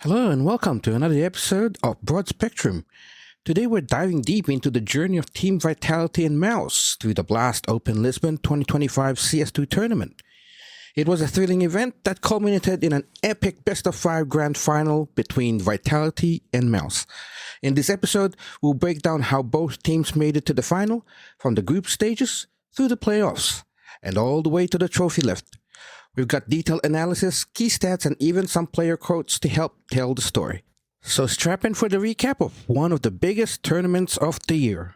Hello and welcome to another episode of Broad Spectrum. Today we're diving deep into the journey of Team Vitality and MOUZ to the BLAST Open Lisbon 2025 CS2 tournament. It was a thrilling event that culminated in an epic best-of-5 grand final between Vitality and MOUZ. In this episode, we'll break down how both teams made it to the final, from the group stages through the playoffs, and all the way to the trophy lift. We've got detailed analysis, key stats, and even some player quotes to help tell the story. So strap in for the recap of one of the biggest tournaments of the year.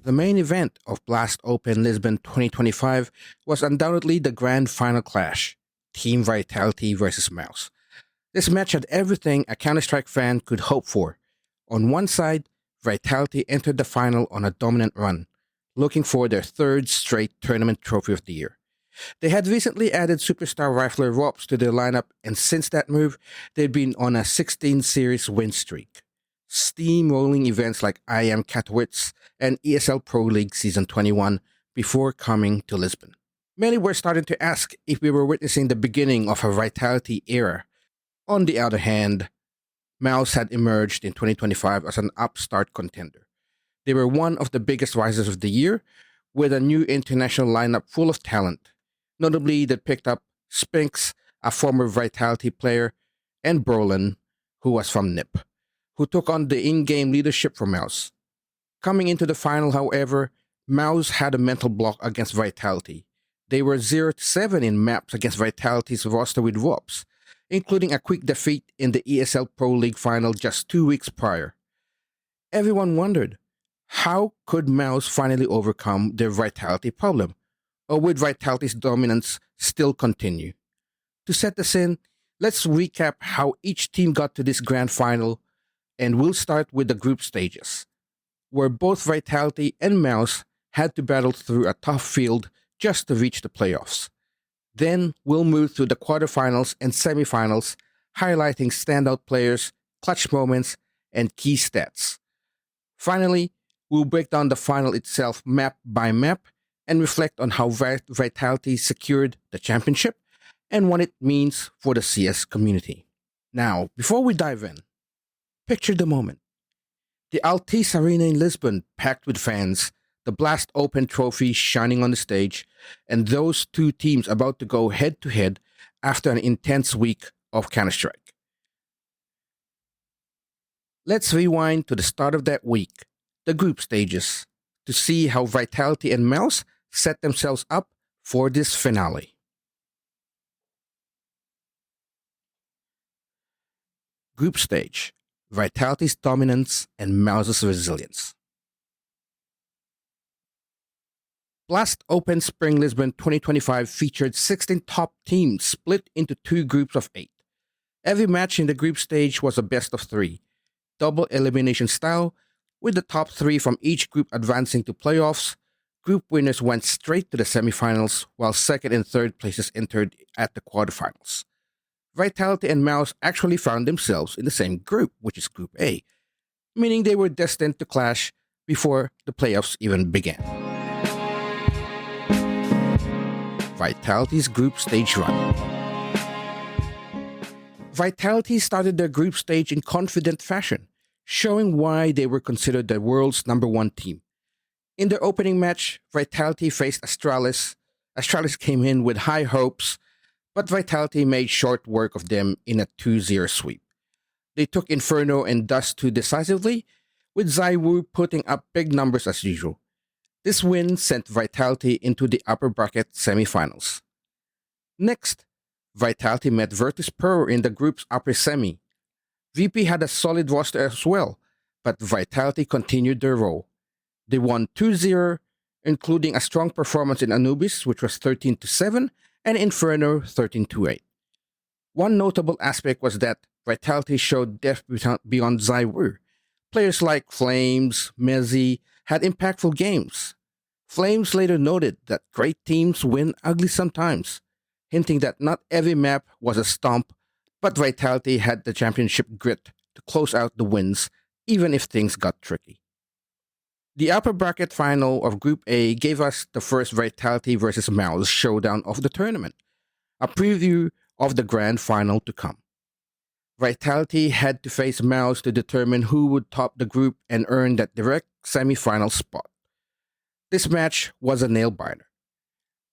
The main event of BLAST Open Lisbon 2025 was undoubtedly the grand final clash, Team Vitality versus MOUZ. This match had everything a Counter-Strike fan could hope for. On one side, Vitality entered the final on a dominant run, looking for their third straight tournament trophy of the year. They had recently added superstar rifler Rops to their lineup, and since that move, they'd been on a 16 series win streak, steamrolling events like IM Katowice and ESL Pro League Season 21 before coming to Lisbon. Many were starting to ask if we were witnessing the beginning of a Vitality era. On the other hand, MOUZ had emerged in 2025 as an upstart contender. They were one of the biggest rises of the year, with a new international lineup full of talent. Notably, they picked up Spinks, a former Vitality player, and Brolin, who was from NIP, who took on the in-game leadership for MOUZ. Coming into the final, however, MOUZ had a mental block against Vitality. They were 0-7 in maps against Vitality's roster with Rops, including a quick defeat in the ESL Pro League final just 2 weeks prior. Everyone wondered, how could MOUZ finally overcome their Vitality problem? Or would Vitality's dominance still continue? To set the scene, let's recap how each team got to this grand final, and we'll start with the group stages, where both Vitality and MOUZ had to battle through a tough field just to reach the playoffs. Then we'll move to the quarterfinals and semifinals, highlighting standout players, clutch moments, and key stats. Finally, we'll break down the final itself map by map and reflect on how Vitality secured the championship and what it means for the CS community. Now, before we dive in, picture the moment. The Altice Arena in Lisbon packed with fans, the BLAST Open trophy shining on the stage, and those two teams about to go head-to-head after an intense week of Counter-Strike. Let's rewind to the start of that week, the group stages, to see how Vitality and MOUZ set themselves up for this finale. Group stage: Vitality's dominance and MOUZ's resilience. BLAST Open Spring Lisbon 2025 featured 16 top teams split into two groups of 8. Every match in the group stage was a best of 3, double elimination style, with the top 3 from each group advancing to playoffs. Group winners went straight to the semifinals, while second and third places entered at the quarterfinals. Vitality and MOUZ actually found themselves in the same group, which is Group A, meaning they were destined to clash before the playoffs even began. Vitality's group stage run. Vitality started their group stage in confident fashion, showing why they were considered the world's #1 team. In their opening match, Vitality faced Astralis. Astralis came in with high hopes, but Vitality made short work of them in a 2-0 sweep. They took Inferno and Dust 2 decisively, with ZywOo putting up big numbers as usual. This win sent Vitality into the upper bracket semifinals. Next, Vitality met Virtus Pro in the group's upper semi. VP had a solid roster as well, but Vitality continued their role. They won 2-0, including a strong performance in Anubis, which was 13-7, and Inferno 13-8. One notable aspect was that Vitality showed depth beyond ZywOo. Players like Flames, Mezzi had impactful games. Flames later noted that great teams win ugly sometimes. hinting that not every map was a stomp, but Vitality had the championship grit to close out the wins, even if things got tricky. The upper bracket final of Group A gave us the first Vitality versus MOUZ showdown of the tournament, a preview of the grand final to come. Vitality had to face MOUZ to determine who would top the group and earn that direct semi-final spot. This match was a nail-biter.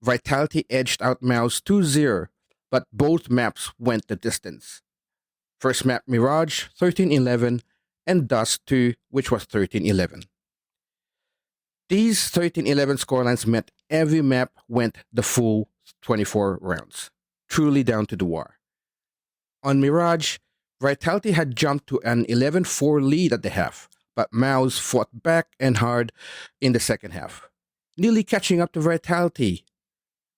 Vitality edged out MOUZ 2-0, but both maps went the distance. First map Mirage 13-11 and Dust 2, which was 13-11. These 13-11 scorelines meant every map went the full 24 rounds, truly down to the wire. On Mirage, Vitality had jumped to an 11-4 lead at the half, but MOUZ fought back and hard in the second half, nearly catching up to Vitality,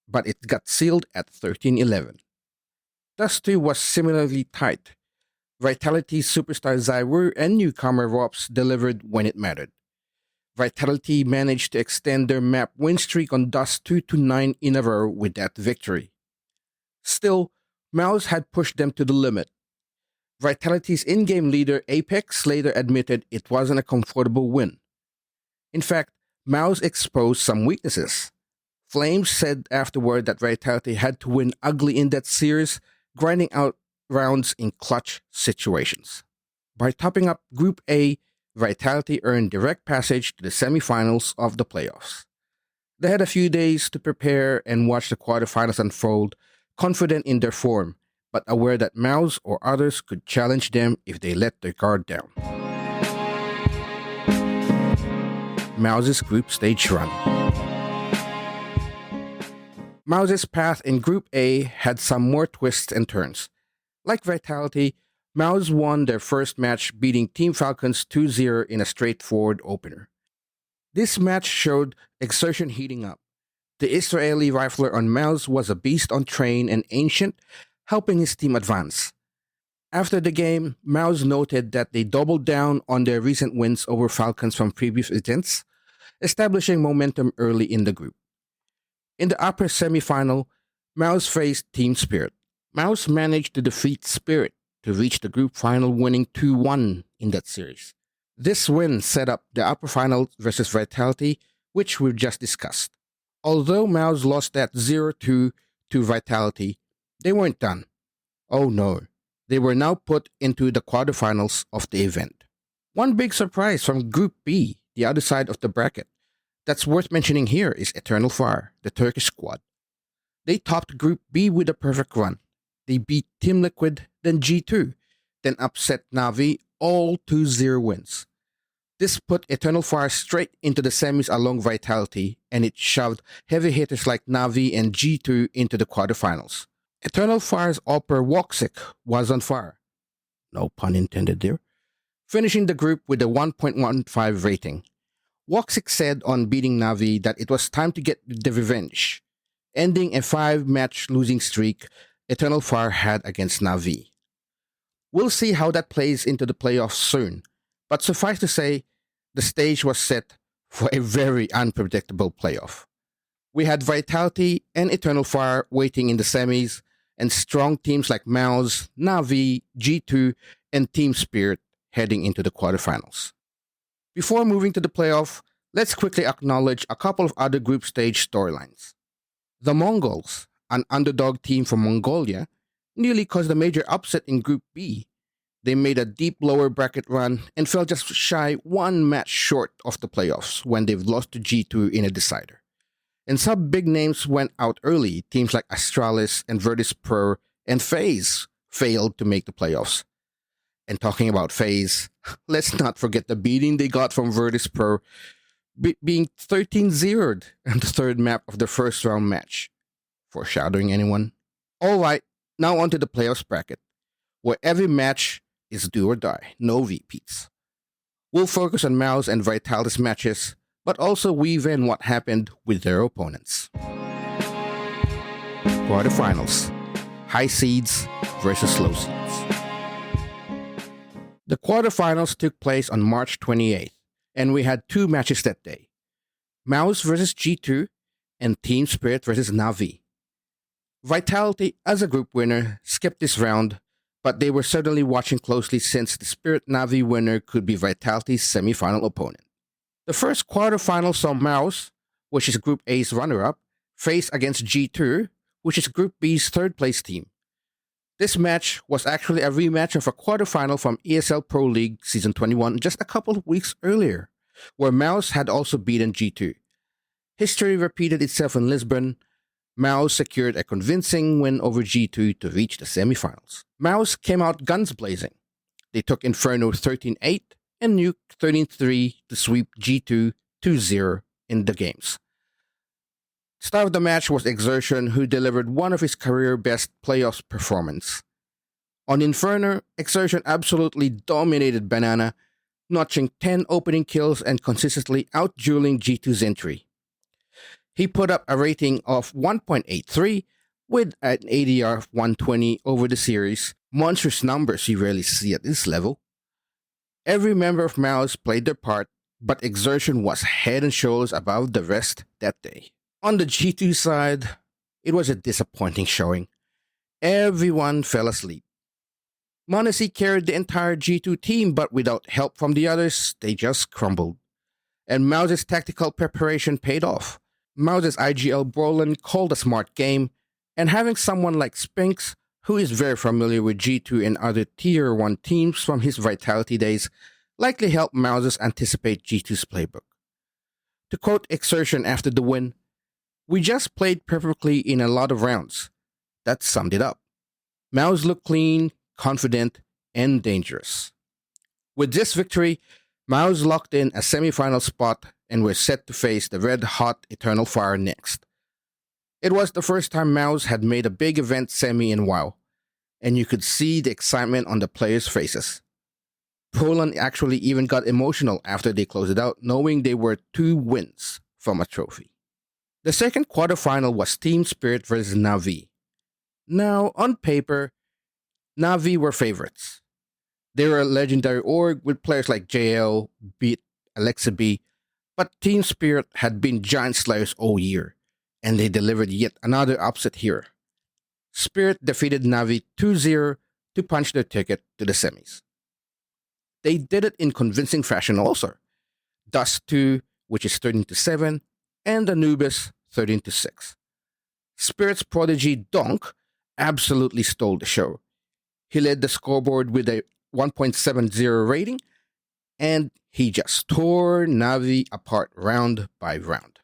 but it got sealed at 13-11. Dust 2 was similarly tight. Vitality's superstar Zywer and newcomer Rops delivered when it mattered. Vitality managed to extend their map win streak on Dust 2 to 9 in a row with that victory. Still, MOUZ had pushed them to the limit. Vitality's in-game leader Apex later admitted it wasn't a comfortable win. In fact, MOUZ exposed some weaknesses. Flames said afterward that Vitality had to win ugly in that series, grinding out rounds in clutch situations. By topping up Group A, Vitality earned direct passage to the semifinals of the playoffs. They had a few days to prepare and watch the quarterfinals unfold, confident in their form, but aware that MOUZ or others could challenge them if they let their guard down. MOUZ's group stage run. MOUZ's path in Group A had some more twists and turns. Like Vitality, MOUZ won their first match beating Team Falcons 2-0 in a straightforward opener. This match showed exertion heating up. The Israeli rifler on MOUZ was a beast on train and ancient, helping his team advance. After the game, MOUZ noted that they doubled down on their recent wins over Falcons from previous events, establishing momentum early in the group. In the upper semifinal, MOUZ faced Team Spirit. MOUZ managed to defeat Spirit to reach the group final, winning 2-1 in that series. This win set up the upper final versus Vitality, which we've just discussed. Although MOUZ lost that 0-2 to Vitality, they weren't done. Oh no, they were now put into the quarterfinals of the event. One big surprise from Group B, the other side of the bracket, that's worth mentioning here is Eternal Fire, the Turkish squad. They topped Group B with a perfect run. They beat Team Liquid, then G2, then upset Na'Vi, all 2-0 wins. This put Eternal Fire straight into the semis along Vitality, and it shoved heavy hitters like Na'Vi and G2 into the quarterfinals. Eternal Fire's Opera Woxic was on fire. No pun intended there. Finishing the group with a 1.15 rating. Woxic said on beating Na'Vi that it was time to get the revenge, ending a 5-match losing streak Eternal Fire had against Na'Vi. We'll see how that plays into the playoffs soon, but suffice to say, the stage was set for a very unpredictable playoff. We had Vitality and Eternal Fire waiting in the semis, and strong teams like MOUZ, Na'Vi, G2, and Team Spirit heading into the quarterfinals. Before moving to the playoff, let's quickly acknowledge a couple of other group stage storylines. The Mongols, an underdog team from Mongolia, nearly caused a major upset in Group B. They made a deep lower bracket run and fell just shy 1 match short of the playoffs when they've lost to G2 in a decider. And some big names went out early. Teams like Astralis and Virtus Pro and FaZe failed to make the playoffs. And talking about FaZe, let's not forget the beating they got from Virtus Pro, being 13-0'd in the third map of the first round match. Foreshadowing anyone? Alright, now on to the playoffs bracket, where every match is do or die, no repeats. We'll focus on MOUZ and Vitality's matches, but also weave in what happened with their opponents. Quarterfinals. High seeds versus low seeds. The quarterfinals took place on March 28th, and we had 2 matches that day. MOUZ versus G2 and Team Spirit versus Na'Vi. Vitality, as a group winner, skipped this round, but they were certainly watching closely since the Spirit Navi winner could be Vitality's semifinal opponent. The first quarterfinal saw MOUZ, which is Group A's runner up, face against G2, which is Group B's third place team. This match was actually a rematch of a quarterfinal from ESL Pro League Season 21 just a couple of weeks earlier, where MOUZ had also beaten G2. History repeated itself in Lisbon. MOUZ secured a convincing win over G2 to reach the semifinals. MOUZ came out guns blazing. They took Inferno 13-8 and Nuke 13-3 to sweep G2 2-0 in the games. Star of the match was Exertion, who delivered one of his career best playoffs performance. On Inferno, Exertion absolutely dominated Banana, notching 10 opening kills and consistently out-dueling G2's entry. He put up a rating of 1.83 with an ADR of 120 over the series, monstrous numbers you rarely see at this level. Every member of MOUZ played their part, but Exertion was head and shoulders above the rest that day. On the G2 side, it was a disappointing showing. Everyone fell asleep. m0NESY carried the entire G2 team, but without help from the others, they just crumbled. And MOUZ's tactical preparation paid off. MOUZ's IGL Brolin called a smart game, and having someone like Spinks, who is very familiar with G2 and other Tier 1 teams from his Vitality days, likely helped MOUZ's anticipate G2's playbook. To quote Exertion after the win, "We just played perfectly in a lot of rounds." That summed it up. MOUZ looked clean, confident, and dangerous. With this victory, MOUZ locked in a semifinal spot and were set to face the red-hot Eternal Fire next. It was the first time MOUZ had made a big event semi in WoW, and you could see the excitement on the players' faces. Poland actually even got emotional after they closed it out, knowing they were 2 wins from a trophy. The second quarterfinal was Team Spirit versus Na'Vi. Now, on paper, Na'Vi were favorites. They were a legendary org with players like JL, Beat, Alexa B, but Team Spirit had been giant slayers all year, and they delivered yet another upset here. Spirit defeated Na'Vi 2-0 to punch their ticket to the semis. They did it in convincing fashion also. Dust 2, which is 13-7, and Anubis 13-6. Spirit's prodigy Donk absolutely stole the show. He led the scoreboard with a 1.70 rating, and he just tore Na'Vi apart round by round.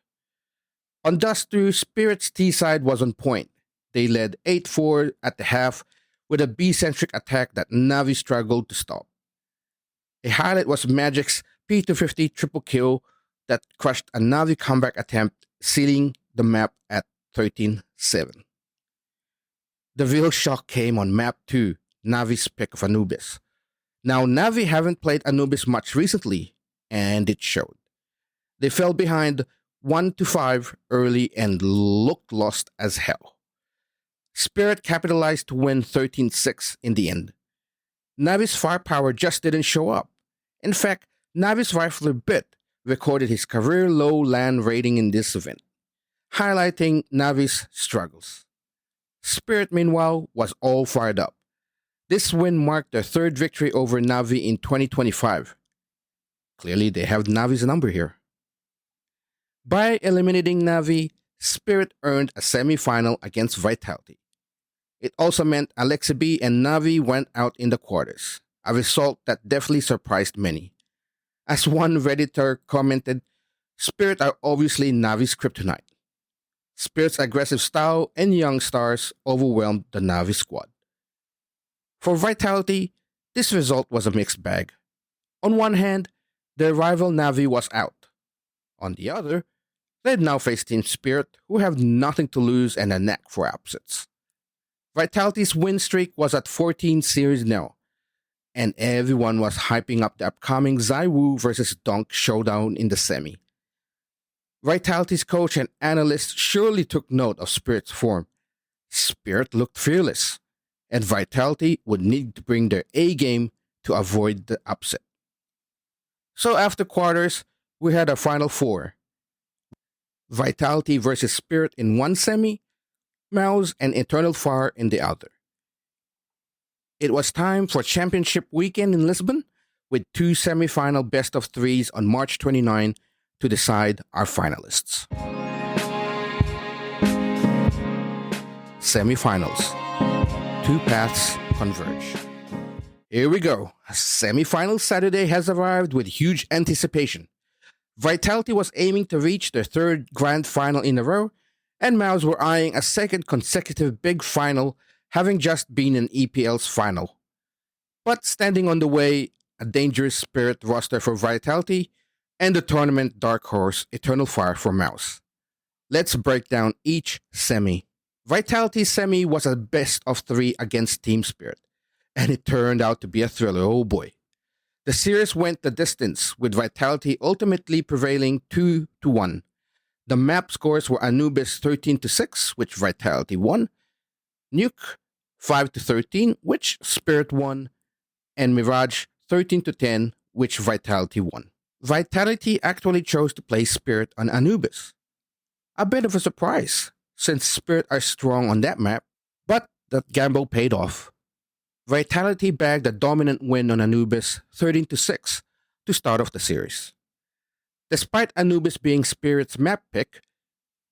On Dust 2, Spirit's T side was on point. They led 8-4 at the half with a B-centric attack that Na'Vi struggled to stop. A highlight was Magic's P250 triple kill that crushed a Na'Vi comeback attempt, sealing the map at 13-7. The real shock came on map 2, Na'Vi's pick of Anubis. Now, Na'Vi haven't played Anubis much recently, and it showed. They fell behind 1-5 early and looked lost as hell. Spirit capitalized to win 13-6 in the end. Na'Vi's firepower just didn't show up. In fact, Na'Vi's rifler Bit recorded his career low land rating in this event, highlighting Na'Vi's struggles. Spirit, meanwhile, was all fired up. This win marked their third victory over Na'Vi in 2025. Clearly, they have Na'Vi's number here. By eliminating Na'Vi, Spirit earned a semi-final against Vitality. It also meant Alexa B and Na'Vi went out in the quarters, a result that definitely surprised many. As one Redditor commented, Spirit are obviously Na'Vi's kryptonite. Spirit's aggressive style and young stars overwhelmed the Na'Vi squad. For Vitality, this result was a mixed bag. On one hand, their rival Na'Vi was out. On the other, they'd now face Team Spirit, who have nothing to lose and a knack for upsets. Vitality's win streak was at 14 series now, and everyone was hyping up the upcoming Zaiwu versus Donk showdown in the semi. Vitality's coach and analysts surely took note of Spirit's form. Spirit looked fearless, and Vitality would need to bring their A game to avoid the upset. So after quarters, we had a final 4. Vitality versus Spirit in one semi, MOUZ and Eternal Fire in the other. It was time for championship weekend in Lisbon, with two semi-final best of threes on March 29 to decide our finalists. Semi-finals. Two paths converge. Here we go. Semi-final Saturday has arrived with huge anticipation. Vitality was aiming to reach their third grand final in a row, and MOUZ were eyeing a second consecutive big final, having just been in EPL's final. But standing on the way, a dangerous spirit roster for Vitality, and the tournament dark horse Eternal Fire for MOUZ. Let's break down each semi. Vitality's semi was a best of three against Team Spirit, and it turned out to be a thriller, oh boy. The series went the distance, with Vitality ultimately prevailing 2-1. The map scores were Anubis 13-6, which Vitality won, Nuke 5-13, which Spirit won, and Mirage 13-10, which Vitality won. Vitality actually chose to play Spirit on Anubis. A bit of a surprise, since Spirit are strong on that map, but that gamble paid off. Vitality bagged a dominant win on Anubis 13-6 to start off the series. Despite Anubis being Spirit's map pick,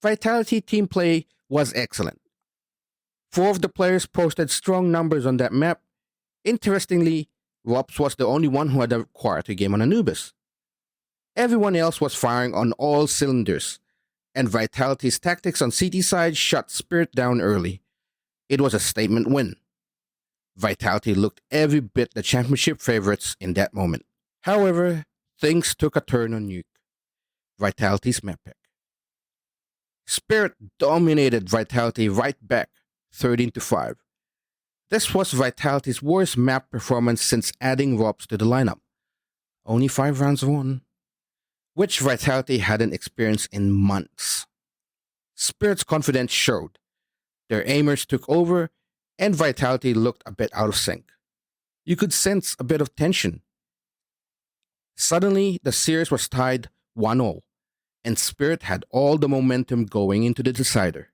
Vitality team play was excellent. Four of the players posted strong numbers on that map. Interestingly, Rops was the only one who had a quality game on Anubis. Everyone else was firing on all cylinders, and Vitality's tactics on CT side shut Spirit down early. It was a statement win. Vitality looked every bit the championship favorites in that moment. However, things took a turn on Nuke, Vitality's map pick. Spirit dominated Vitality right back, 13-5. This was Vitality's worst map performance since adding Rops to the lineup. Only 5 rounds won, which Vitality hadn't experienced in months. Spirit's confidence showed. Their aimers took over, and Vitality looked a bit out of sync. You could sense a bit of tension. Suddenly, the series was tied 1-0, and Spirit had all the momentum going into the decider.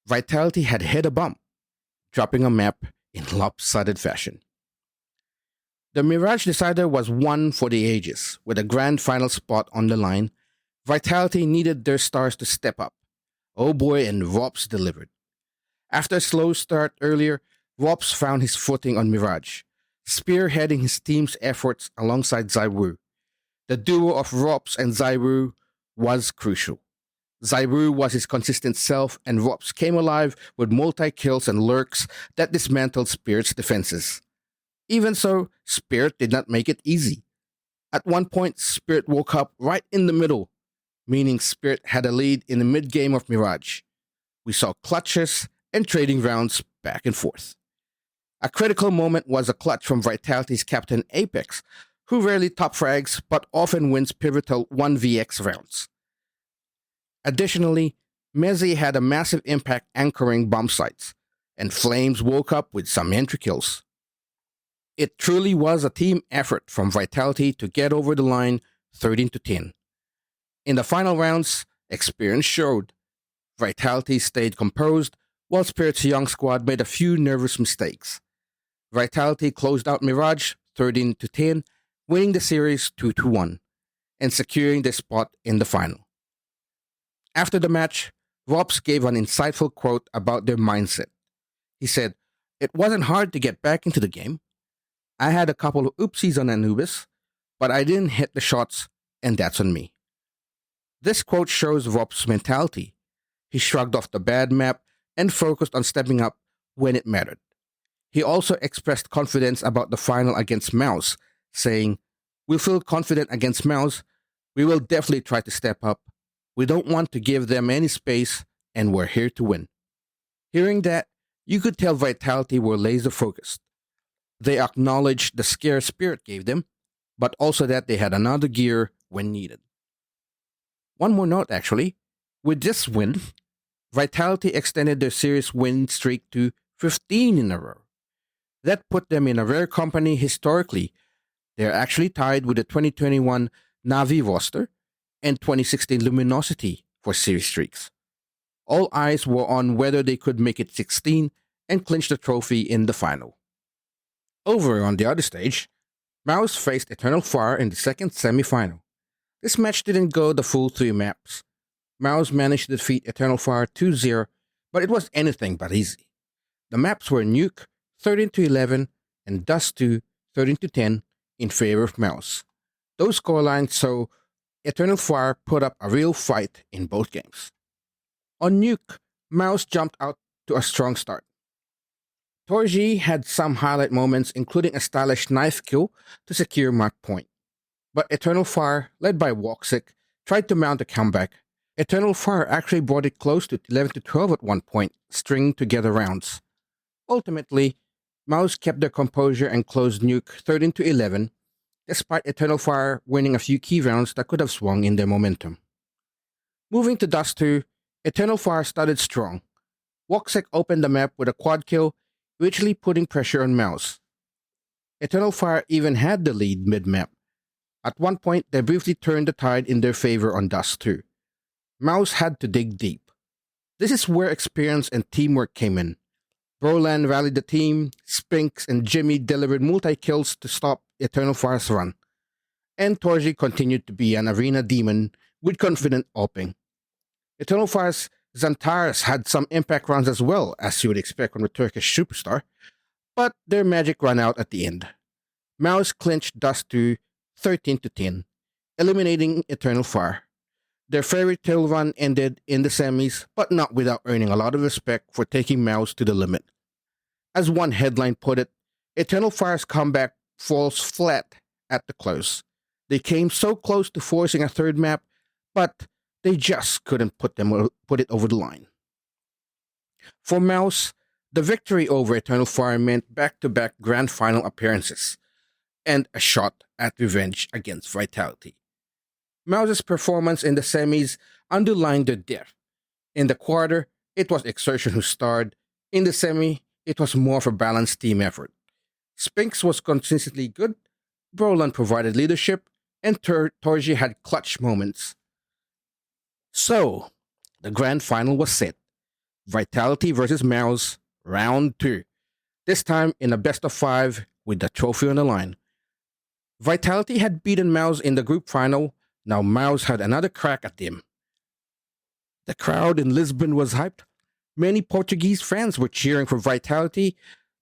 Vitality had hit a bump, dropping a map in lopsided fashion. The Mirage decider was one for the ages, with a grand final spot on the line. Vitality needed their stars to step up. Oh boy, and Rops delivered. After a slow start earlier, Rops found his footing on Mirage, spearheading his team's efforts alongside Zaiwu. The duo of Rops and Zaiwu was crucial. Zaiwu was his consistent self, and Rops came alive with multi-kills and lurks that dismantled Spirit's defenses. Even so, Spirit did not make it easy. At one point, Spirit woke up right in the middle, meaning Spirit had a lead in the mid-game of Mirage. We saw clutches and trading rounds back and forth. A critical moment was a clutch from Vitality's captain Apex, who rarely top frags but often wins pivotal 1vx rounds. Additionally, Mezzi had a massive impact anchoring bomb sites, and Flames woke up with some entry kills. It truly was a team effort from Vitality to get over the line 13-10. In the final rounds, experience showed. Vitality stayed composed, while Spirit's young squad made a few nervous mistakes. Vitality closed out Mirage 13-10, winning the series 2-1, and securing their spot in the final. After the match, Rops gave an insightful quote about their mindset. He said, "It wasn't hard to get back into the game. I had a couple of oopsies on Anubis, but I didn't hit the shots, and that's on me." This quote shows Rops' mentality. He shrugged off the bad map and focused on stepping up when it mattered. He also expressed confidence about the final against MOUZ, saying, "We feel confident against MOUZ. We will definitely try to step up. We don't want to give them any space, and we're here to win." Hearing that, you could tell Vitality were laser focused. They acknowledged the scare Spirit gave them, but also that they had another gear when needed. One more note, actually. With this win, Vitality extended their series win streak to 15 in a row. That put them in a rare company historically. They're actually tied with the 2021 Navi roster and 2016 Luminosity for series streaks. All eyes were on whether they could make it 16 and clinch the trophy in the final. Over on the other stage, MOUZ faced Eternal Fire in the second semifinal. This match didn't go the full 3 maps. MOUZ managed to defeat Eternal Fire 2-0, but it was anything but easy. The maps were Nuke 13-11 and Dust 2 13-10 in favor of MOUZ. Those scorelines saw Eternal Fire put up a real fight in both games. On Nuke, MOUZ jumped out to a strong start. Torji had some highlight moments, including a stylish knife kill to secure mark point. But Eternal Fire, led by Woxic, tried to mount a comeback. Eternal Fire actually brought it close to 11-12 at one point, stringing together rounds. Ultimately, MOUZ kept their composure and closed Nuke 13-11, despite Eternal Fire winning a few key rounds that could have swung in their momentum. Moving to Dust 2, Eternal Fire started strong. Woxic opened the map with a quad kill, richly putting pressure on MOUZ. Eternal Fire even had the lead mid-map. At one point, they briefly turned the tide in their favor on Dust 2. MOUZ had to dig deep. This is where experience and teamwork came in. Brolan rallied the team, Spinks and Jimmy delivered multi-kills to stop Eternal Fire's run. And Torji continued to be an arena demon with confident opening. Eternal Fire's Xantares had some impact rounds as well, as you would expect from the Turkish superstar, but their magic ran out at the end. MOUZ clinched Dust 2 13-10, eliminating Eternal Fire. Their fairy tale run ended in the semis, but not without earning a lot of respect for taking MOUZ to the limit. As one headline put it, Eternal Fire's comeback falls flat at the close. They came so close to forcing a third map, but they just couldn't put it over the line. For MOUZ, the victory over Eternal Fire meant back-to-back grand final appearances and a shot at revenge against Vitality. MOUZ's performance in the semis underlined their depth. In the quarter, it was Exertion who starred. In the semi, it was more of a balanced team effort. Spinks was consistently good, Brolan provided leadership, and Torji had clutch moments. So, the grand final was set. Vitality versus MOUZ, round 2. This time in a best of 5 with the trophy on the line. Vitality had beaten MOUZ in the group final, now MOUZ had another crack at them. The crowd in Lisbon was hyped. Many Portuguese fans were cheering for Vitality,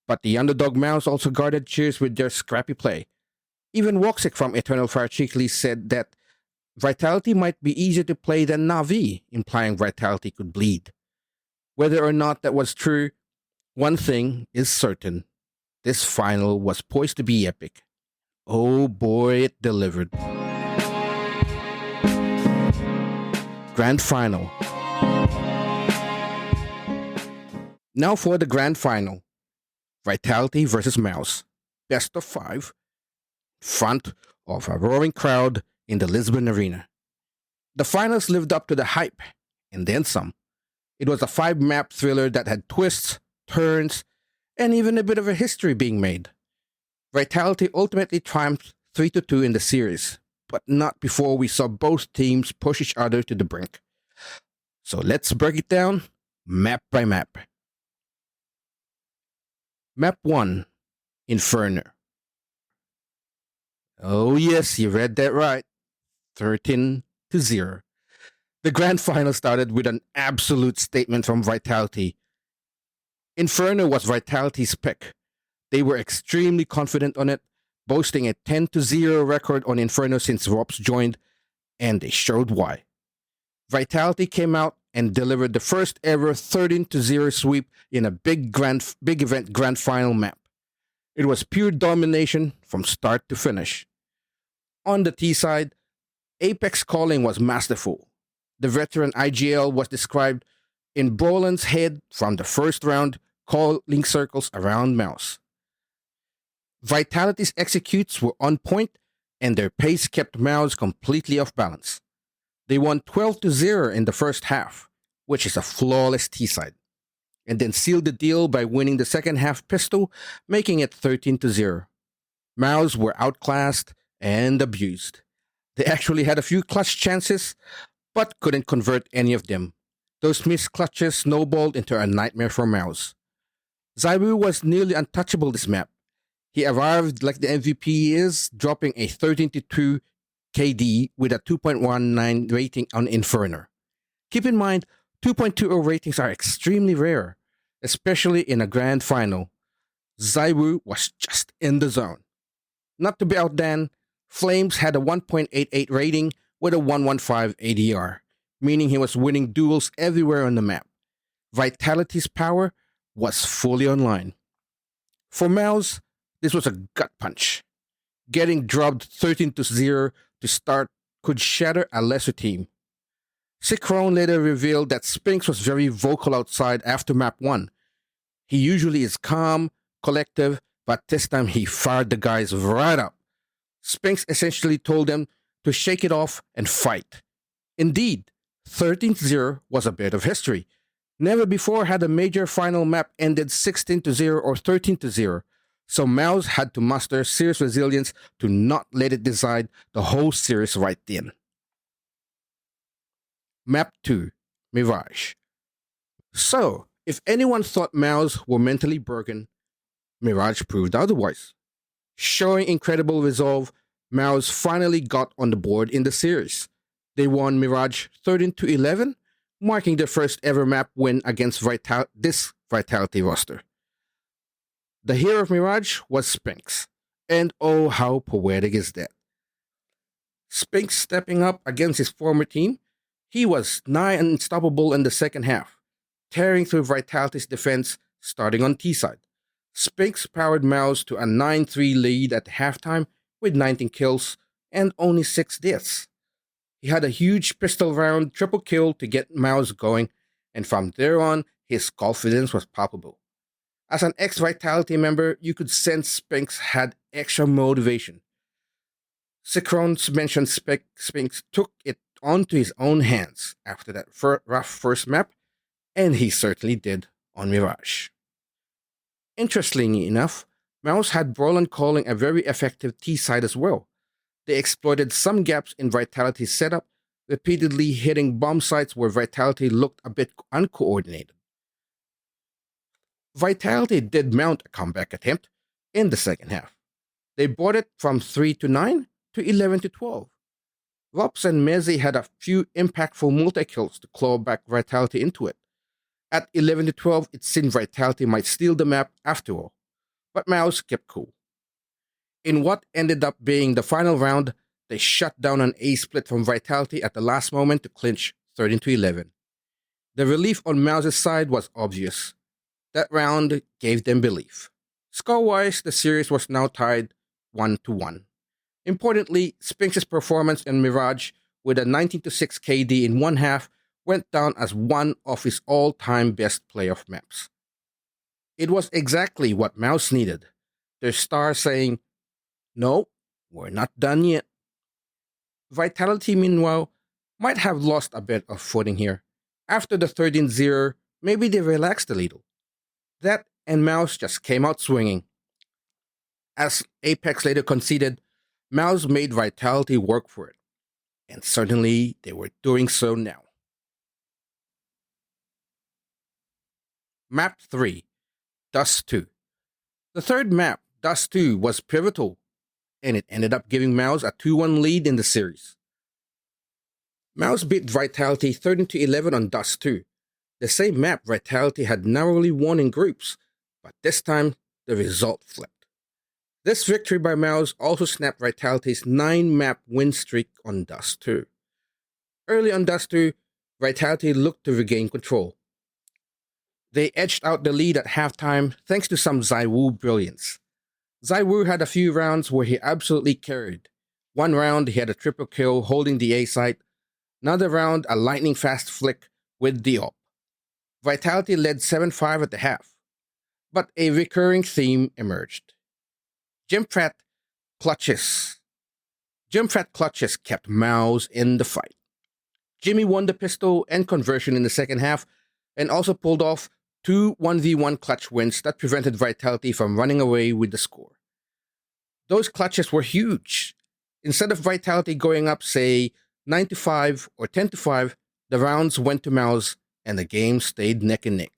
but the underdog MOUZ also guarded cheers with their scrappy play. Even Woxic from Eternal Fire cheekily said that Vitality might be easier to play than Na'Vi, implying Vitality could bleed. Whether or not that was true, one thing is certain. This final was poised to be epic. Oh boy, it delivered. Grand Final. Now for the Grand Final. Vitality versus MOUZ. Best of 5. Front of a roaring crowd in the Lisbon arena. The finals lived up to the hype, and then some. It was a 5-map thriller that had twists, turns, and even a bit of a history being made. Vitality ultimately triumphed 3-2 in the series, but not before we saw both teams push each other to the brink. So let's break it down map by map. Map 1, Inferno. Oh yes, you read that right. 13-0. The grand final started with an absolute statement from Vitality. Inferno was Vitality's pick. They were extremely confident on it, boasting a 10-0 record on Inferno since Rops joined, and they showed why. Vitality came out and delivered the first ever 13-0 sweep in a big event grand final map. It was pure domination from start to finish. On the T side, Apex calling was masterful. The veteran IGL was described in Brolan's head from the first round, calling circles around MOUZ. Vitality's executes were on point, and their pace kept MOUZ completely off balance. They won 12-0 in the first half, which is a flawless T-side, and then sealed the deal by winning the second half pistol, making it 13-0. MOUZ were outclassed and abused. They actually had a few clutch chances, but couldn't convert any of them. Those missed clutches snowballed into a nightmare for MOUZ. ZywOo was nearly untouchable this map. He arrived like the MVP he is, dropping a 13-2 KD with a 2.19 rating on Inferno. Keep in mind, 2.20 ratings are extremely rare, especially in a grand final. ZywOo was just in the zone. Not to be outdone, Flames had a 1.88 rating with a 115 ADR, meaning he was winning duels everywhere on the map. Vitality's power was fully online. For MOUZ, this was a gut punch. Getting drubbed 13-0 to start could shatter a lesser team. Cyclone later revealed that Spinks was very vocal outside after map 1. He usually is calm, collective, but this time he fired the guys right up. Spinks essentially told them to shake it off and fight. Indeed, 13-0 was a bit of history. Never before had a major final map ended 16-0 or 13-0, so MOUZ had to muster serious resilience to not let it decide the whole series right then. Map 2, Mirage. So, if anyone thought MOUZ were mentally broken, Mirage proved otherwise. Showing incredible resolve, MOUZ finally got on the board in the series. They won Mirage 13-11, marking their first ever map win against this Vitality roster. The hero of Mirage was Spinks, and oh how poetic is that. Spinks stepping up against his former team, he was nigh unstoppable in the second half, tearing through Vitality's defense starting on T-side. Spinks powered MOUZ to a 9-3 lead at halftime with 19 kills and only 6 deaths. He had a huge pistol round triple kill to get MOUZ going, and from there on, his confidence was palpable. As an ex-Vitality member, you could sense Spinks had extra motivation. Cyclones mentioned Spinks took it onto his own hands after that rough first map, and he certainly did on Mirage. Interestingly enough, MOUZ had Brolan calling a very effective T-side as well. They exploited some gaps in Vitality's setup, repeatedly hitting bomb sites where Vitality looked a bit uncoordinated. Vitality did mount a comeback attempt in the second half. They brought it from 3-9 to 11-12. Rops and Mezzi had a few impactful multi-kills to claw back Vitality into it. At 11-12, it seemed Vitality might steal the map after all, but MOUZ kept cool. In what ended up being the final round, they shut down an A-split from Vitality at the last moment to clinch 13-11. The relief on MOUZ's side was obvious. That round gave them belief. Score-wise, the series was now tied 1-1. Importantly, Spinks' performance in Mirage with a 19-6 KD in one half went down as one of his all-time best playoff maps. It was exactly what MOUZ needed. Their star saying, "No, we're not done yet." Vitality, meanwhile, might have lost a bit of footing here. After the 13-0, maybe they relaxed a little. That and MOUZ just came out swinging. As Apex later conceded, MOUZ made Vitality work for it. And certainly they were doing so now. Map 3, Dust 2. The third map, Dust 2, was pivotal, and it ended up giving MOUZ a 2-1 lead in the series. MOUZ beat Vitality 13-11 on Dust 2. The same map Vitality had narrowly won in groups, but this time the result flipped. This victory by MOUZ also snapped Vitality's 9-map win streak on Dust 2. Early on Dust 2, Vitality looked to regain control. They edged out the lead at halftime thanks to some ZywOo brilliance. ZywOo had a few rounds where he absolutely carried. One round he had a triple kill holding the A site, another round a lightning fast flick with the op. Vitality led 7-5 at the half, but a recurring theme emerged. Gymfrat clutches kept MOUZ in the fight. Jimmy won the pistol and conversion in the second half and also pulled off 2 1v1 clutch wins that prevented Vitality from running away with the score. Those clutches were huge. Instead of Vitality going up, say, 9-5 or 10-5, the rounds went to MOUZ and the game stayed neck and neck.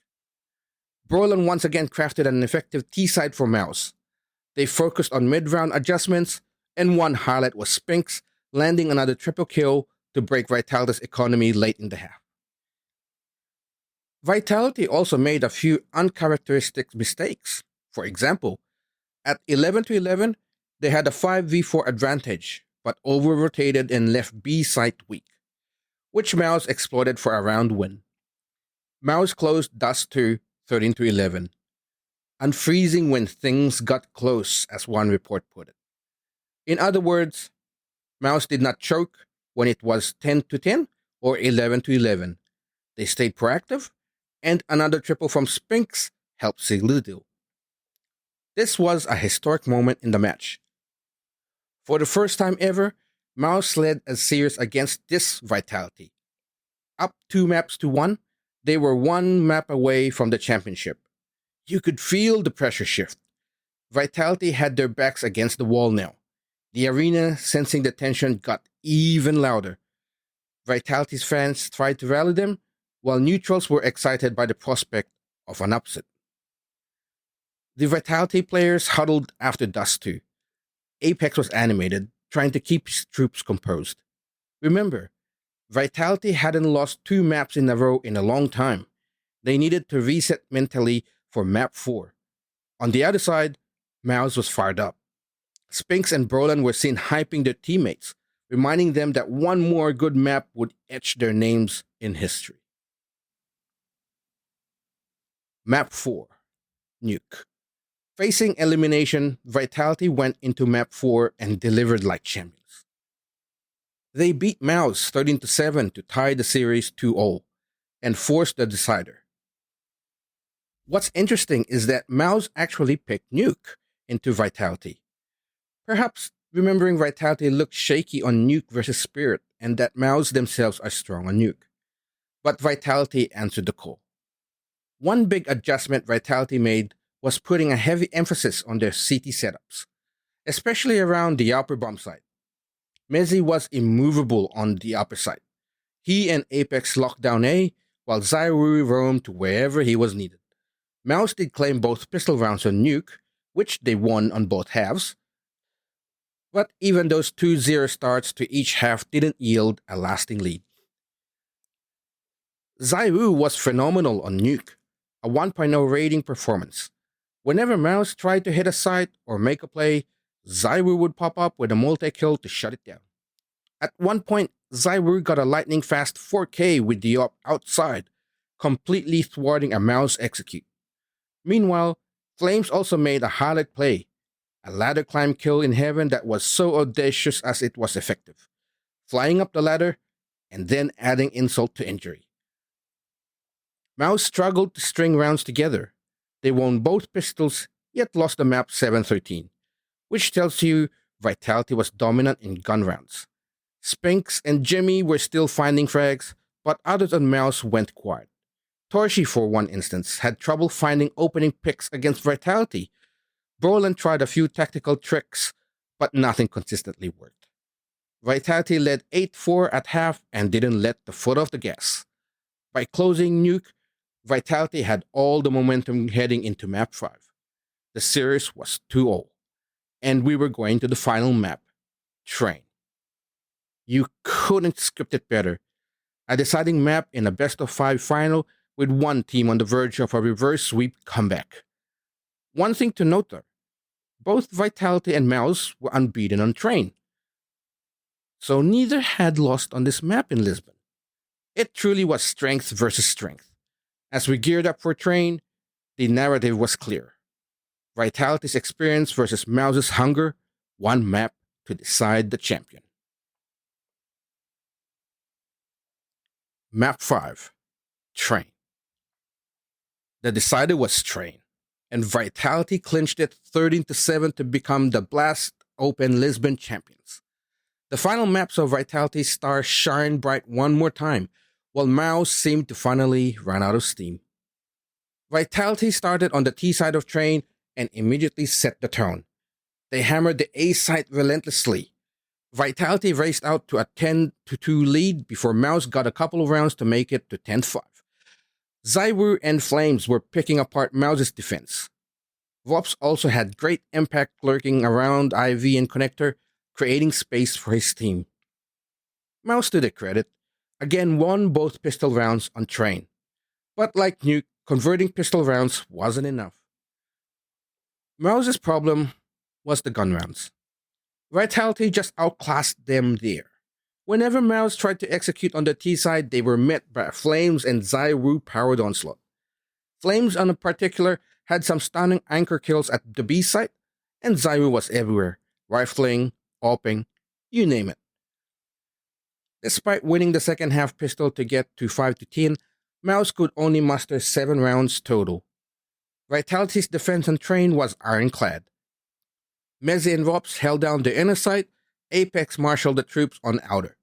Brolin once again crafted an effective T-side for MOUZ. They focused on mid-round adjustments, and one highlight was Spinks landing another triple kill to break Vitality's economy late in the half. Vitality also made a few uncharacteristic mistakes. For example, at 11-11, they had a 5v4 advantage, but over-rotated and left B site weak, which MOUZ exploited for a round win. MOUZ closed Dust 2 13-11, unfreezing when things got close, as one report put it. In other words, MOUZ did not choke when it was 10-10 or 11-11. They stayed proactive, and another triple from Spinks helped seal the deal. This was a historic moment in the match. For the first time ever, MOUZ led a series against this Vitality. Up 2-1, they were one map away from the championship. You could feel the pressure shift. Vitality had their backs against the wall now. The arena, sensing the tension, got even louder. Vitality's fans tried to rally them, while neutrals were excited by the prospect of an upset. The Vitality players huddled after Dust 2. Apex was animated, trying to keep his troops composed. Remember, Vitality hadn't lost 2 maps in a row in a long time. They needed to reset mentally for map 4. On the other side, MOUZ was fired up. Spinks and Brolin were seen hyping their teammates, reminding them that one more good map would etch their names in history. Map 4, Nuke. Facing elimination, Vitality went into map 4 and delivered like champions. They beat MOUZ 13-7 to tie the series 2-0 and forced the decider. What's interesting is that MOUZ actually picked Nuke into Vitality. Perhaps remembering Vitality looked shaky on Nuke versus Spirit and that MOUZ themselves are strong on Nuke. But Vitality answered the call. One big adjustment Vitality made was putting a heavy emphasis on their CT setups, especially around the upper bomb site. Mezzi was immovable on the upper site. He and Apex locked down A, while Zaiwu roamed to wherever he was needed. MOUZ did claim both pistol rounds on Nuke, which they won on both halves, but even those 2-0 starts to each half didn't yield a lasting lead. Zaiwu was phenomenal on Nuke, a 1.0 rating performance. Whenever MOUZ tried to hit a site or make a play, Zaiwu would pop up with a multi-kill to shut it down. At one point, Zaiwu got a lightning-fast 4K with the op outside, completely thwarting a MOUZ execute. Meanwhile, Flames also made a highlight play, a ladder climb kill in heaven that was so audacious as it was effective, flying up the ladder and then adding insult to injury. MOUZ struggled to string rounds together. They won both pistols, yet lost the map 7-13, which tells you Vitality was dominant in gun rounds. Spinks and Jimmy were still finding frags, but others on MOUZ went quiet. Torshi, for one instance, had trouble finding opening picks against Vitality. Brolin tried a few tactical tricks, but nothing consistently worked. Vitality led 8-4 at half and didn't let the foot off the gas. By closing Nuke, Vitality had all the momentum heading into map 5. The series was 2-0, and we were going to the final map, Train. You couldn't script it better. A deciding map in a best-of-5 final with one team on the verge of a reverse sweep comeback. One thing to note though, both Vitality and MOUZ were unbeaten on Train. So neither had lost on this map in Lisbon. It truly was strength versus strength. As we geared up for Train, the narrative was clear. Vitality's experience versus MOUZ's hunger, one map to decide the champion. Map 5, Train. The decider was Train, and Vitality clinched it 13-7 to become the BLAST Open Lisbon champions. The final map saw Vitality's stars shine bright one more time, while MOUZ seemed to finally run out of steam. Vitality started on the T side of Train and immediately set the tone. They hammered the A side relentlessly. Vitality raced out to a 10-2 lead before MOUZ got a couple of rounds to make it to 10-5. Zywu and Flames were picking apart MOUZ's defense. Vops also had great impact lurking around IV and Connector, creating space for his team. MOUZ, to their credit, again won both pistol rounds on Train. But like Nuke, converting pistol rounds wasn't enough. MOUZ's problem was the gun rounds. Vitality just outclassed them there. Whenever MOUZ tried to execute on the T side, they were met by Flames and Zywu powered onslaught. Flames, in particular, had some stunning anchor kills at the B site, and Zywu was everywhere, rifling, AWPing, you name it. Despite winning the second half pistol to get to 5-10, MOUZ could only muster 7 rounds total. Vitality's defense on Train was ironclad. Mezzi and Vops held down the inner side, Apex marshaled the troops on outer.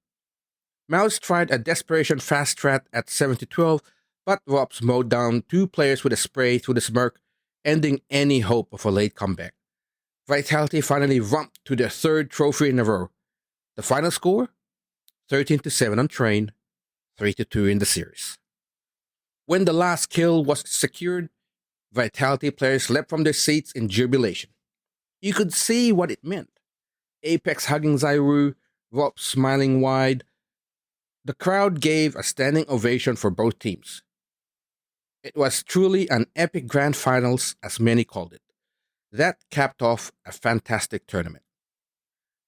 MOUZ tried a desperation fast strat at 7-12, but Vops mowed down 2 players with a spray through the smirk, ending any hope of a late comeback. Vitality finally romped to their 3rd trophy in a row. The final score? 13-7 on Train, 3-2 in the series. When the last kill was secured, Vitality players leapt from their seats in jubilation. You could see what it meant. Apex hugging Zywu, Vops smiling wide. The crowd gave a standing ovation for both teams. It was truly an epic grand finals, as many called it. That capped off a fantastic tournament.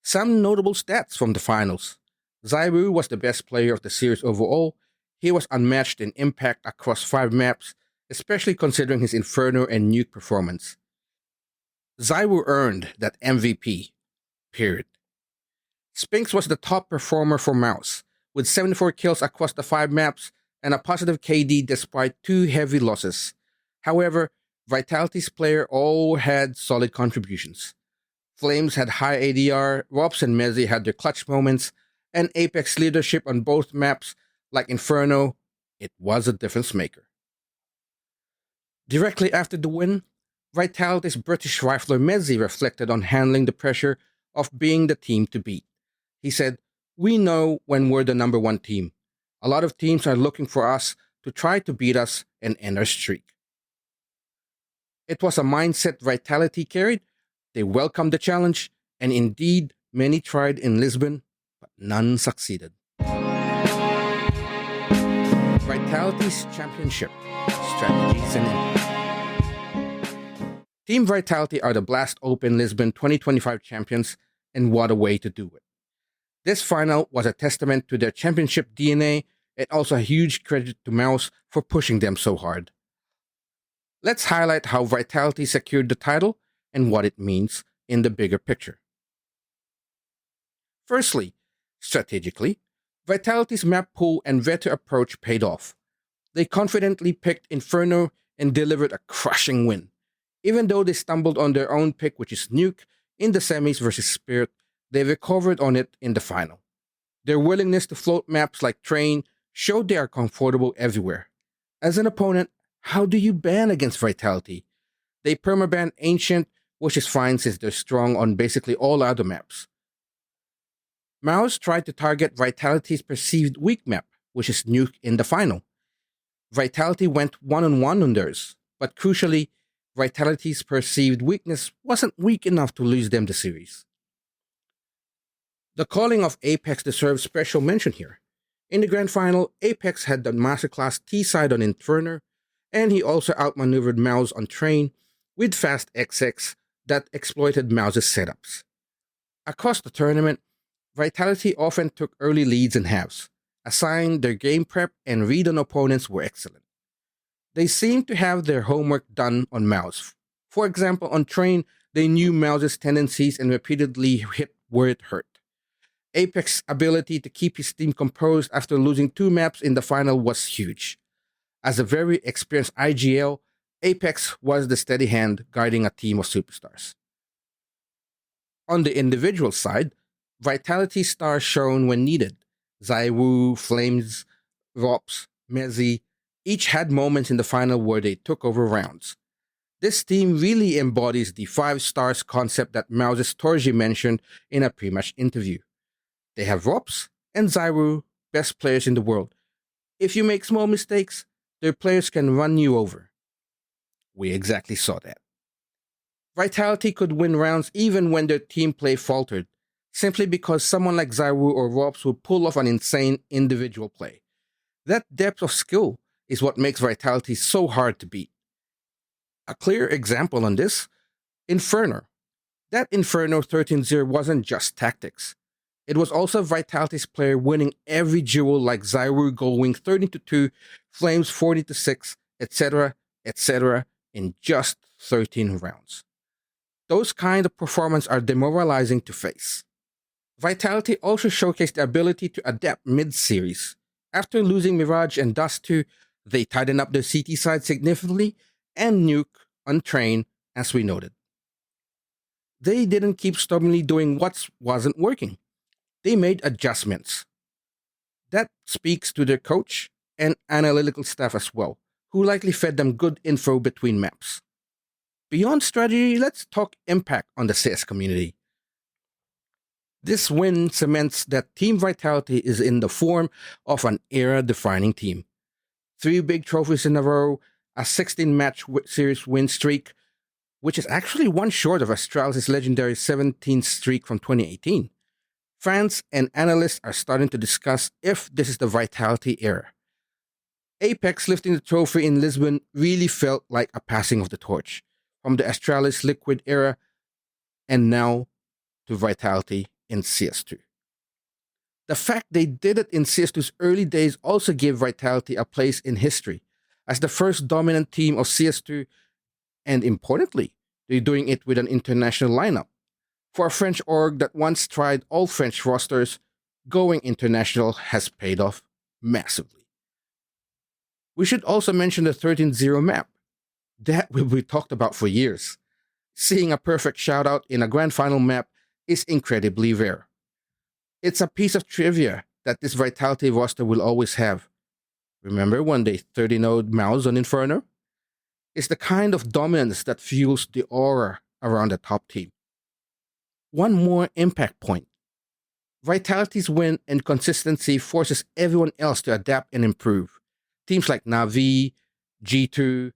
Some notable stats from the finals. Zywu was the best player of the series overall. He was unmatched in impact across 5 maps, especially considering his Inferno and Nuke performance. Zywu earned that MVP. Period. Spinks was the top performer for MOUZ, with 74 kills across the 5 maps and a positive KD despite 2 heavy losses. However, Vitality's player all had solid contributions. Flames had high ADR, Vops and Mezzi had their clutch moments, and Apex leadership on both maps, like Inferno, it was a difference maker. Directly after the win, Vitality's British rifler Mezzi reflected on handling the pressure of being the team to beat. He said, "We know when we're the number 1 team. A lot of teams are looking for us to try to beat us and end our streak." It was a mindset Vitality carried. They welcomed the challenge, and indeed, many tried in Lisbon, but none succeeded. Vitality's championship, strategies and impact. Team Vitality are the BLAST Open Lisbon 2025 champions, and what a way to do it. This final was a testament to their championship DNA and also a huge credit to MOUZ for pushing them so hard. Let's highlight how Vitality secured the title and what it means in the bigger picture. Firstly, strategically, Vitality's map pool and veto approach paid off. They confidently picked Inferno and delivered a crushing win. Even though they stumbled on their own pick, which is Nuke, in the semis versus Spirit, they recovered on it in the final. Their willingness to float maps like Train showed they are comfortable everywhere. As an opponent, how do you ban against Vitality? They permaban Ancient, which is fine since they're strong on basically all other maps. MOUZ tried to target Vitality's perceived weak map, which is Nuke, in the final. Vitality went one-on-one on theirs, but crucially, Vitality's perceived weakness wasn't weak enough to lose them the series. The calling of Apex deserves special mention here. In the grand final, Apex had the masterclass T side on Inferno, and he also outmaneuvered MOUZ on Train with fast XX that exploited MOUZ's setups. Across the tournament, Vitality often took early leads in halves, a sign their game prep and read on opponents were excellent. They seemed to have their homework done on MOUZ. For example, on Train, they knew MOUZ's tendencies and repeatedly hit where it hurt. Apex's ability to keep his team composed after losing 2 maps in the final was huge. As a very experienced IGL, Apex was the steady hand guiding a team of superstars. On the individual side, Vitality stars shone when needed. Zywu, Flames, Vops, Mezzi, each had moments in the final where they took over rounds. This team really embodies the 5 stars concept that MOUZ's Torji mentioned in a pre-match interview. They have Vops and Zywu, best players in the world. If you make small mistakes, their players can run you over. We exactly saw that. Vitality could win rounds even when their team play faltered, simply because someone like Zyru or Rops would pull off an insane individual play. That depth of skill is what makes Vitality so hard to beat. A clear example on this, Inferno. That Inferno 13-0 wasn't just tactics. It was also Vitality's player winning every duel like Zyru going 30-2, Flames 40-6, etc., etc. in just 13 rounds. Those kind of performances are demoralizing to face. Vitality also showcased the ability to adapt mid-series. After losing Mirage and Dust 2, they tightened up their CT side significantly and Nuke untrained, as we noted. They didn't keep stubbornly doing what wasn't working. They made adjustments. That speaks to their coach and analytical staff as well, who likely fed them good info between maps. Beyond strategy, let's talk impact on the CS community. This win cements that Team Vitality is in the form of an era-defining team. 3 big trophies in a row, a 16-match series win streak, which is actually one short of Astralis' legendary 17th streak from 2018. Fans and analysts are starting to discuss if this is the Vitality era. Apex lifting the trophy in Lisbon really felt like a passing of the torch, from the Astralis Liquid era and now to Vitality in CS2. The fact they did it in CS2's early days also gave Vitality a place in history as the first dominant team of CS2, and importantly, they're doing it with an international lineup. For a French org that once tried all French rosters, going international has paid off massively. We should also mention the 13-0 map. That will be talked about for years. Seeing a perfect shoutout in a grand final map is incredibly rare. It's a piece of trivia that this Vitality roster will always have. Remember when they 30-0'd MOUZ on Inferno? It's the kind of dominance that fuels the aura around the top team. One more impact point. Vitality's win and consistency forces everyone else to adapt and improve. Teams like Na'Vi, G2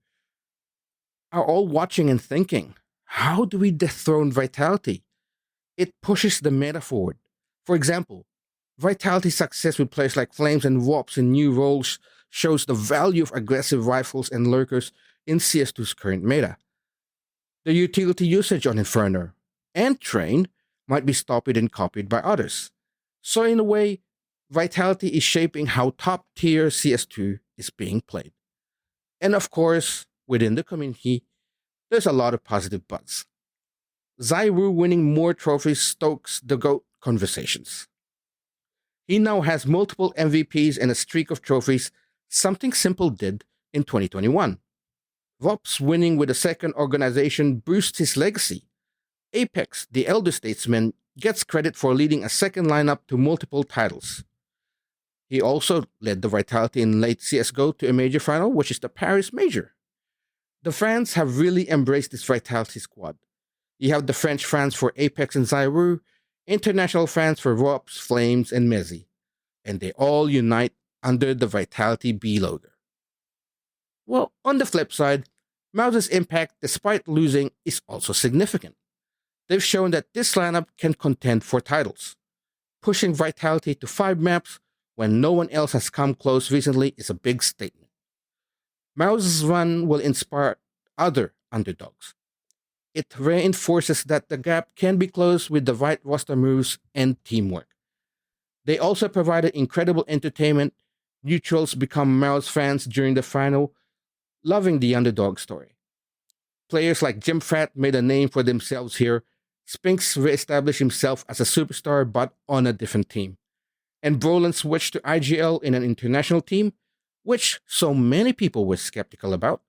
are all watching and thinking, how do we dethrone Vitality? It pushes the meta forward. For example, Vitality's success with players like Flames and Wops in new roles shows the value of aggressive rifles and lurkers in CS2's current meta. The utility usage on Inferno and Train might be stopped and copied by others. So in a way, Vitality is shaping how top-tier CS2 is being played. And of course, within the community, there's a lot of positive buzz. Zyru winning more trophies stokes the GOAT conversations. He now has multiple MVPs and a streak of trophies, something Simple did in 2021. Vops winning with a second organization boosts his legacy. Apex, the elder statesman, gets credit for leading a second lineup to multiple titles. He also led the Vitality in late CSGO to a major final, which is the Paris Major. The fans have really embraced this Vitality squad. You have the French fans for Apex and Zyru, international fans for Vops, Flames, and Mezzi, and they all unite under the Vitality B logo. Well, on the flip side, MOUZ's impact, despite losing, is also significant. They've shown that this lineup can contend for titles. Pushing Vitality to 5 maps when no one else has come close recently is a big statement. MOUZ's run will inspire other underdogs. It reinforces that the gap can be closed with the right roster moves and teamwork. They also provided incredible entertainment. Neutrals become MOUZ fans during the final, loving the underdog story. Players like Jimfrat made a name for themselves here. Spinks reestablished himself as a superstar but on a different team. And Brolin switched to IGL in an international team, which so many people were skeptical about,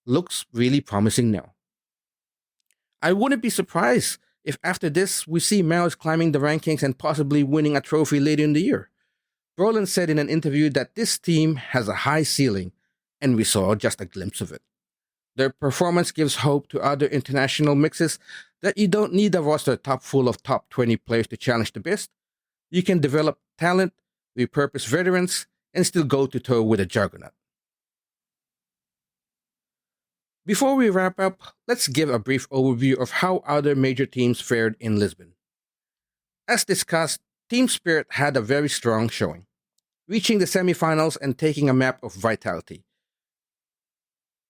looks really promising now. I wouldn't be surprised if after this we see MOUZ climbing the rankings and possibly winning a trophy later in the year. Brolin said in an interview that this team has a high ceiling, and we saw just a glimpse of it. Their performance gives hope to other international mixes that you don't need a roster top full of top 20 players to challenge the best. You can develop talent, repurpose veterans, and still go to toe with a juggernaut. Before we wrap up, let's give a brief overview of how other major teams fared in Lisbon. As discussed, Team Spirit had a very strong showing, reaching the semifinals and taking a map of Vitality.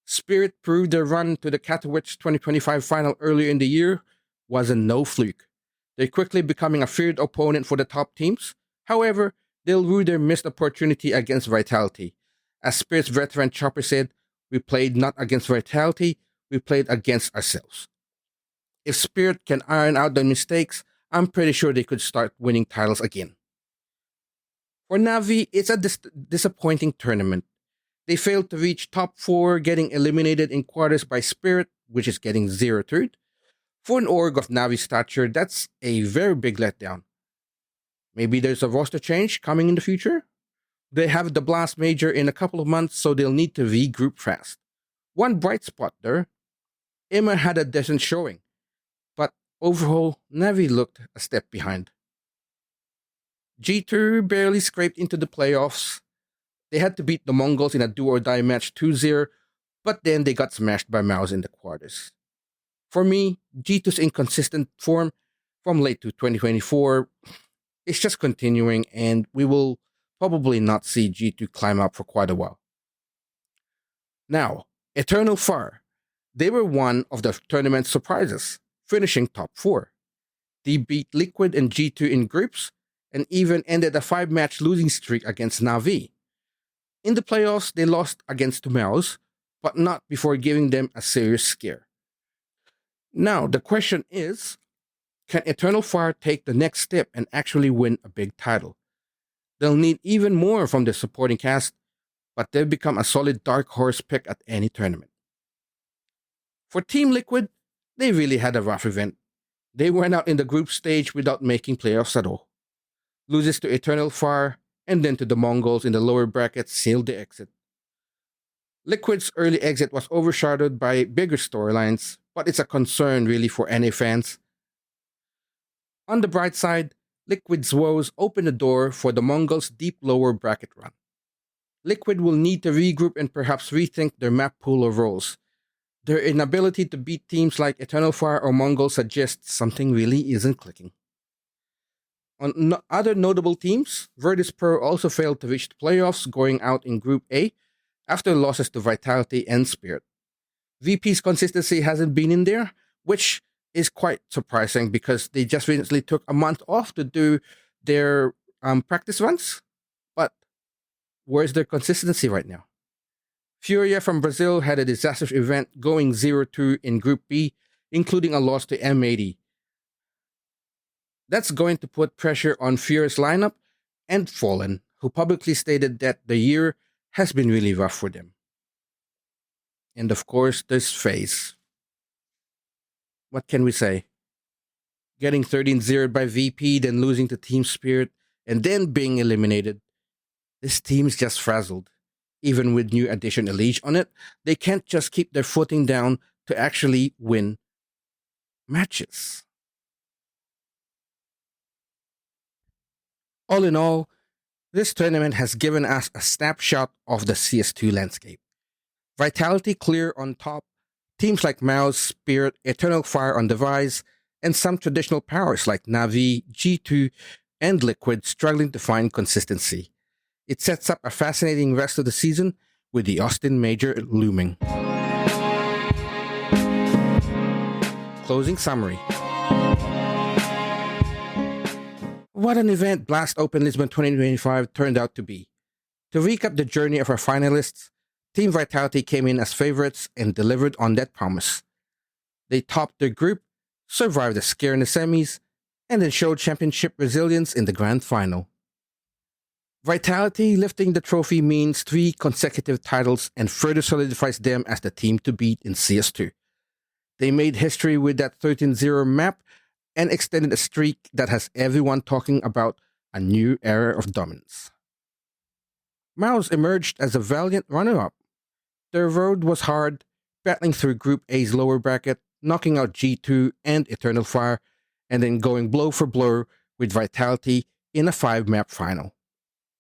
Spirit proved their run to the Katowice 2025 final earlier in the year was a no fluke. They're quickly becoming a feared opponent for the top teams. However, they'll rue their missed opportunity against Vitality. As Spirit's veteran Chopper said, we played not against Vitality, we played against ourselves. If Spirit can iron out their mistakes, I'm pretty sure they could start winning titles again. For Navi, it's a disappointing tournament. They failed to reach top 4, getting eliminated in quarters by Spirit, which is getting 0-3rd. For an org of Navi stature, that's a very big letdown. Maybe there's a roster change coming in the future? They have the Blast Major in a couple of months, so they'll need to regroup fast. One bright spot there, Emma had a decent showing, but overall, Navi looked a step behind. G2 barely scraped into the playoffs. They had to beat the Mongols in a do-or-die match 2-0, but then they got smashed by MOUZ in the quarters. For me, G2's inconsistent form from late to 2024 is just continuing, and we will probably not see G2 climb up for quite a while. Now, Eternal Fire. They were one of the tournament's surprises, finishing top 4. They beat Liquid and G2 in groups, and even ended a 5-match losing streak against Navi. In the playoffs, they lost against MOUZ, but not before giving them a serious scare. Now, the question is, can Eternal Fire take the next step and actually win a big title? They'll need even more from the supporting cast, but they've become a solid dark horse pick at any tournament. For Team Liquid, they really had a rough event. They went out in the group stage without making playoffs at all. Loses to Eternal Fire, and then to the Mongols in the lower bracket sealed the exit. Liquid's early exit was overshadowed by bigger storylines, but it's a concern really for NA fans. On the bright side, Liquid's woes opened the door for the Mongols' deep lower bracket run. Liquid will need to regroup and perhaps rethink their map pool of roles. Their inability to beat teams like Eternal Fire or Mongol suggests something really isn't clicking. On other notable teams, Virtus Pro also failed to reach the playoffs, going out in Group A after losses to Vitality and Spirit. VP's consistency hasn't been in there, which is quite surprising because they just recently took a month off to do their practice runs. But where's their consistency right now? Furia from Brazil had a disastrous event, going 0-2 in Group B, including a loss to M80. That's going to put pressure on Furia's lineup and Fallen, who publicly stated that the year has been really rough for them. And of course, there's FaZe. What can we say? Getting 13-0 by VP, then losing to Team Spirit, and then being eliminated. This team's just frazzled. Even with new addition Elige on it, they can't just keep their footing down to actually win matches. All in all, this tournament has given us a snapshot of the CS2 landscape. Vitality clear on top, teams like MOUZ, Spirit, Eternal Fire on the rise, and some traditional powers like Navi, G2, and Liquid struggling to find consistency. It sets up a fascinating rest of the season with the Austin Major looming. Closing summary. What an event BLAST Open Lisbon 2025 turned out to be. To recap the journey of our finalists, Team Vitality came in as favorites and delivered on that promise. They topped their group, survived the scare in the semis, and then showed championship resilience in the grand final. Vitality lifting the trophy means 3 consecutive titles and further solidifies them as the team to beat in CS2. They made history with that 13-0 map and extended a streak that has everyone talking about a new era of dominance. MOUZ emerged as a valiant runner-up. Their road was hard, battling through Group A's lower bracket, knocking out G2 and Eternal Fire, and then going blow for blow with Vitality in a 5-map final.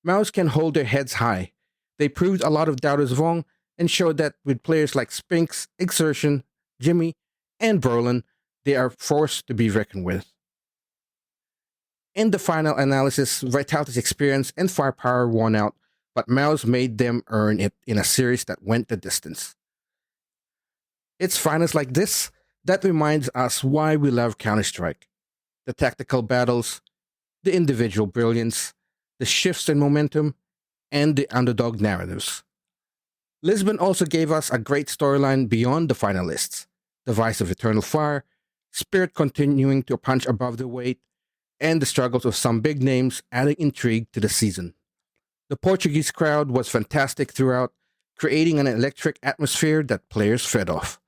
MOUZ can hold their heads high. They proved a lot of doubters wrong, and showed that with players like Spinks, Exertion, Jimmy, and Brolin, they are forced to be reckoned with. In the final analysis, Vitality's experience and firepower won out, but MOUZ made them earn it in a series that went the distance. It's finals like this that reminds us why we love Counter-Strike. The tactical battles, the individual brilliance, the shifts in momentum, and the underdog narratives. Lisbon also gave us a great storyline beyond the finalists. The Vice of Eternal Fire, Spirit continuing to punch above their weight, and the struggles of some big names adding intrigue to the season. The Portuguese crowd was fantastic throughout, creating an electric atmosphere that players fed off.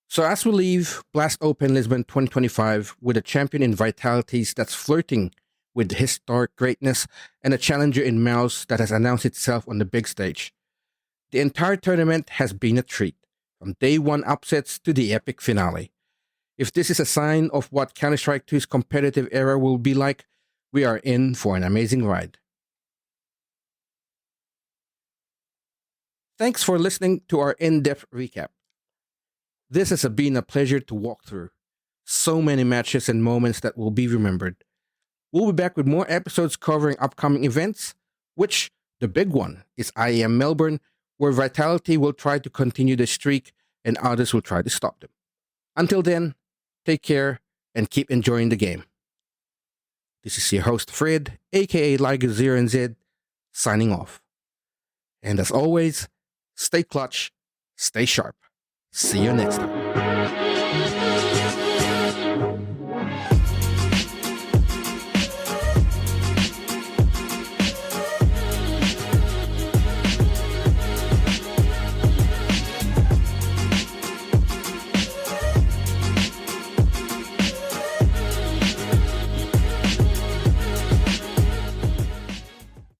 So as we leave BLAST Open Lisbon 2025 with a champion in Vitalities that's flirting with historic greatness and a challenger in MOUZ that has announced itself on the big stage, the entire tournament has been a treat, from day one upsets to the epic finale. If this is a sign of what Counter-Strike 2's competitive era will be like, we are in for an amazing ride. Thanks for listening to our in-depth recap. This has been a pleasure to walk through. So many matches and moments that will be remembered. We'll be back with more episodes covering upcoming events, which the big one is IEM Melbourne, where Vitality will try to continue the streak and others will try to stop them. Until then, take care and keep enjoying the game. This is your host Fred, aka Liger0NZ, signing off. And as always, stay clutch, stay sharp. See you next time.